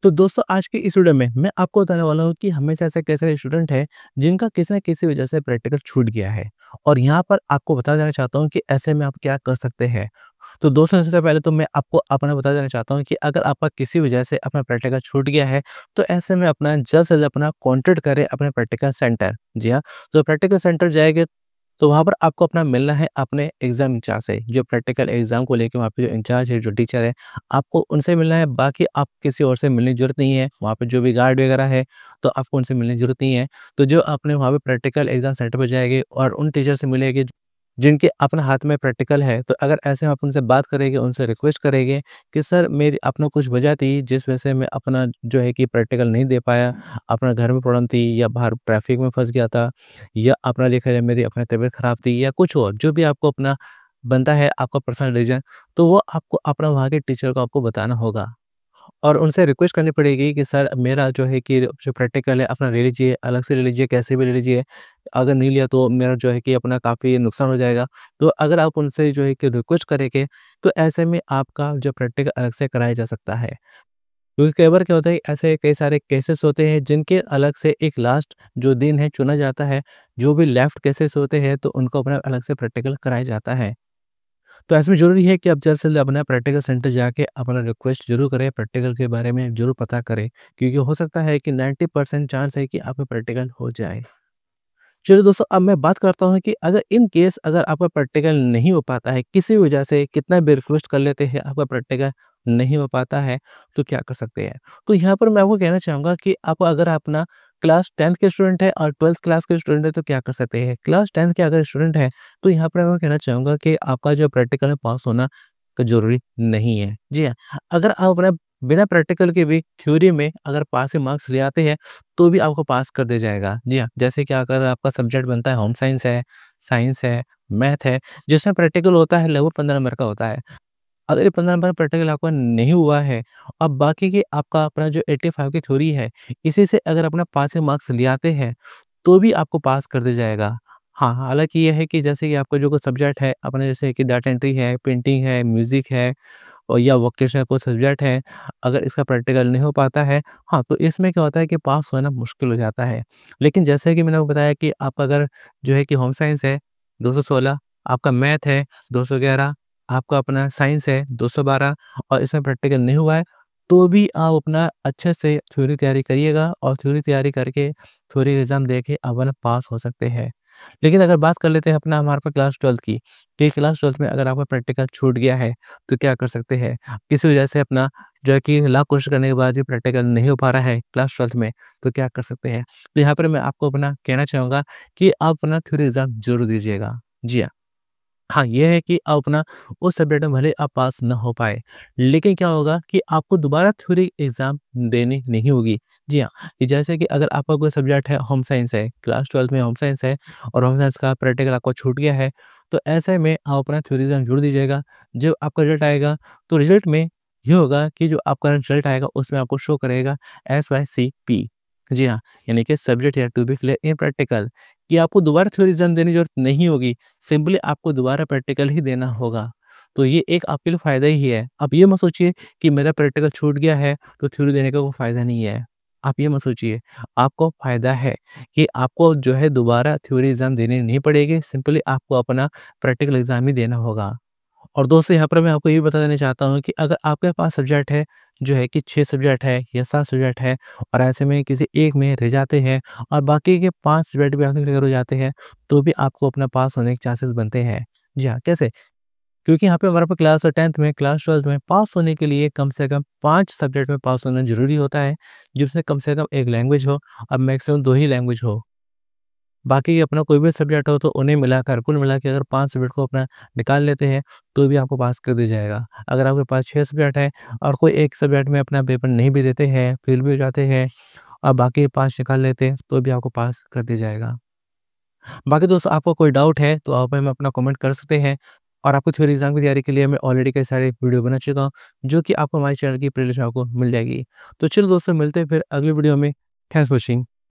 तो दोस्तों आज की इस वीडियो में मैं आपको बताने वाला हूँ कि हमेशा ऐसे कई सारे स्टूडेंट हैं जिनका किसी न किसी वजह से प्रैक्टिकल छूट गया है और यहाँ पर आपको बता देना चाहता हूँ कि ऐसे में आप क्या कर सकते हैं। तो दोस्तों सबसे पहले तो मैं आपको अपना बता देना चाहता हूँ कि अगर आपका किसी वजह से अपना प्रैक्टिकल छूट गया है तो ऐसे में अपना जल्द से जल्द अपना कॉन्टेक्ट करें अपने प्रैक्टिकल सेंटर। जी हाँ, तो प्रैक्टिकल सेंटर जाएंगे तो वहाँ पर आपको अपना मिलना है अपने एग्ज़ाम इंचार्ज से, जो प्रैक्टिकल एग्ज़ाम को लेके वहाँ पे जो इंचार्ज है, जो टीचर है, आपको उनसे मिलना है। बाकी आप किसी और से मिलने की ज़रूरत नहीं है। वहाँ पे जो भी गार्ड वगैरह है, तो आपको उनसे मिलने की ज़रूरत नहीं है। तो जो आपने वहाँ पे प्रैक्टिकल एग्ज़ाम सेंटर पे जाएँगे और उन टीचर से मिलेंगे जिनके अपने हाथ में प्रैक्टिकल है, तो अगर ऐसे में आप उनसे बात करेंगे, उनसे रिक्वेस्ट करेंगे कि सर मेरी अपना कुछ वजह थी जिस वजह से मैं अपना जो है कि प्रैक्टिकल नहीं दे पाया, अपना घर में प्रॉब्लम थी या बाहर ट्रैफिक में फँस गया था या अपना देखा जाए मेरी अपनी तबीयत ख़राब थी या कुछ और, जो भी आपको अपना बनता है आपका पर्सनल रीज़न, तो वो आपको अपना वहाँ के टीचर को आपको बताना होगा। और उनसे रिक्वेस्ट करनी पड़ेगी कि सर मेरा जो है कि जो प्रैक्टिकल है अपना ले लीजिए, अलग से ले लीजिए, कैसे भी ले लीजिए। अगर नहीं लिया तो मेरा जो है कि अपना काफ़ी नुकसान हो जाएगा। तो अगर आप उनसे जो है कि रिक्वेस्ट करेंगे, तो ऐसे में आपका जो प्रैक्टिकल अलग से कराया जा सकता है। क्योंकि कई बार क्या होता है ऐसे कई सारे केसेस होते हैं जिनके अलग से एक लास्ट जो दिन है चुना जाता है, जो भी लेफ्ट केसेस होते हैं तो उनको अपना अलग से प्रैक्टिकल कराया जाता है। तो ऐसे में ज़रूरी है कि आप जल्द से जल्द अपना प्रैक्टिकल सेंटर जाके अपना रिक्वेस्ट ज़रूर करें, प्रैक्टिकल के बारे में ज़रूर पता करें, क्योंकि हो सकता है कि 90% चांस है कि आपका प्रैक्टिकल हो जाए। चलिए दोस्तों, अब मैं बात करता हूँ कि अगर इन केस अगर आपका प्रैक्टिकल नहीं हो पाता है, किसी वजह से कितना भी रिक्वेस्ट कर लेते हैं, आपका प्रैक्टिकल नहीं हो पाता है, तो क्या कर सकते हैं? तो यहाँ पर मैं आपको कहना चाहूँगा कि आप अगर अपना क्लास 10th के स्टूडेंट हैं और 12th क्लास के स्टूडेंट हैं, तो क्या कर सकते हैं? क्लास 10th के अगर स्टूडेंट हैं, तो यहाँ पर मैं कहना चाहूँगा कि आपका जो प्रैक्टिकल है पास होना का ज़रूरी नहीं है। जी हाँ, अगर आप अपना बिना प्रैक्टिकल के भी थ्योरी में अगर पास के मार्क्स ले आते हैं, तो भी आपको पास कर दिया जाएगा। जी हाँ, जैसे कि अगर आपका सब्जेक्ट बनता है होम साइंस है, मैथ है, जिसमें प्रैक्टिकल होता है लगभग 15 नंबर का होता है। अगर ये 15 नंबर प्रैक्टिकल आपका नहीं हुआ है, अब बाकी के आपका अपना जो 85 की थ्योरी है, इसी से अगर अपना पास के मार्क्स ले आते हैं, तो भी आपको पास कर दिया जाएगा। हाँ, हालाँकि ये है कि जैसे कि आपका जो कोई सब्जेक्ट है, अपने जैसे कि डाटा एंट्री है, पेंटिंग है, म्यूज़िक है और या वोकेशनल कोई सब्जेक्ट है, अगर इसका प्रैक्टिकल नहीं हो पाता है, हाँ, तो इसमें क्या होता है कि पास होना मुश्किल हो जाता है। लेकिन जैसे कि मैंने आपको बताया कि आपका अगर जो है कि होम साइंस है 216, आपका मैथ है 211, आपका अपना साइंस है 212 और इसमें प्रैक्टिकल नहीं हुआ है, तो भी आप अपना अच्छे से थ्योरी तैयारी करिएगा और थ्योरी तैयारी करके थ्योरी एग्ज़ाम दे के आप ना पास हो सकते हैं। लेकिन अगर बात कर लेते हैं अपना हमारे पास क्लास 12th की, कि क्लास 12th में अगर आपका प्रैक्टिकल छूट गया है, तो क्या कर सकते हैं? किसी वजह से अपना जो है कि लाख कोशिश करने के बाद भी प्रैक्टिकल नहीं हो पा रहा है क्लास 12th में, तो क्या कर सकते हैं? तो यहाँ पर मैं आपको अपना कहना चाहूँगा कि आप अपना थ्योरी एग्ज़ाम ज़रूर दीजिएगा। जी हाँ। हाँ, ये है कि आप अपना उस सब्जेक्ट में भले आप पास ना हो पाए, लेकिन क्या होगा कि आपको दोबारा थ्योरी एग्ज़ाम देनी नहीं होगी। जी हाँ, कि जैसे कि अगर आपका कोई सब्जेक्ट है होम साइंस है, क्लास 12th में होम साइंस है और होम साइंस का प्रैक्टिकल आपको छूट गया है, तो ऐसे में आप अपना थ्योरी एग्ज़ाम जोड़ दीजिएगा। जब आपका रिज़ल्ट आएगा, तो रिज़ल्ट में ये होगा कि जो आपका रिज़ल्ट आएगा, उसमें आपको शो करेगा SYCP। जी हाँ, यानी कि subject have to be clear in practical, कि आपको दोबारा थ्योरी एग्ज़ाम देने की ज़रूरत नहीं होगी। सिंपली आपको दोबारा प्रैक्टिकल ही देना होगा। तो ये एक आपके लिए फ़ायदा ही है। आप ये मत सोचिए कि मेरा प्रैक्टिकल छूट गया है, तो थ्योरी देने का कोई फ़ायदा नहीं है। आप ये मत सोचिए, आपको फ़ायदा है कि आपको जो है दोबारा थ्योरी एग्ज़ाम देनी नहीं पड़ेगी, सिंपली आपको अपना प्रैक्टिकल एग्ज़ाम ही देना होगा। और दोस्तों यहाँ पर मैं आपको ये भी बता देना चाहता हूँ कि अगर आपके पास सब्जेक्ट है, जो है कि 6 सब्जेक्ट है या 7 सब्जेक्ट है और ऐसे में किसी एक में रह जाते हैं और बाकी के 5 सब्जेक्ट भी आपके क्लियर हो जाते हैं, तो भी आपको अपना पास होने के चांसेस बनते हैं। जी हाँ, कैसे? क्योंकि यहाँ पे हमारे पास क्लास 10th में, क्लास 12th में पास होने के लिए कम से कम 5 सब्जेक्ट में पास होना ज़रूरी होता है, जिसमें कम से कम 1 लैंग्वेज हो और मैक्सिमम 2 ही लैंग्वेज हो। बाकी अपना कोई भी सब्जेक्ट हो तो उन्हें मिलाकर कुल मिला के अगर 5 सब्जेक्ट को अपना निकाल लेते हैं, तो भी आपको पास कर दिया जाएगा। अगर आपके पास 6 सब्जेक्ट है और कोई एक सब्जेक्ट में अपना पेपर नहीं भी देते हैं, फेल भी हो जाते हैं और बाकी 5 निकाल लेते हैं, तो भी आपको पास कर दिया जाएगा। बाकी दोस्तों आपको कोई डाउट है तो आप हमें अपना कमेंट कर सकते हैं और आपको थ्योरी एग्ज़ाम की तैयारी के लिए मैं ऑलरेडी कई सारे वीडियो बना चुका हूँ, जो कि आपको हमारे चैनल की प्लेलिस्ट में आपको मिल जाएगी। तो चलो दोस्तों मिलते हैं फिर अगली वीडियो में। Thanks for watching.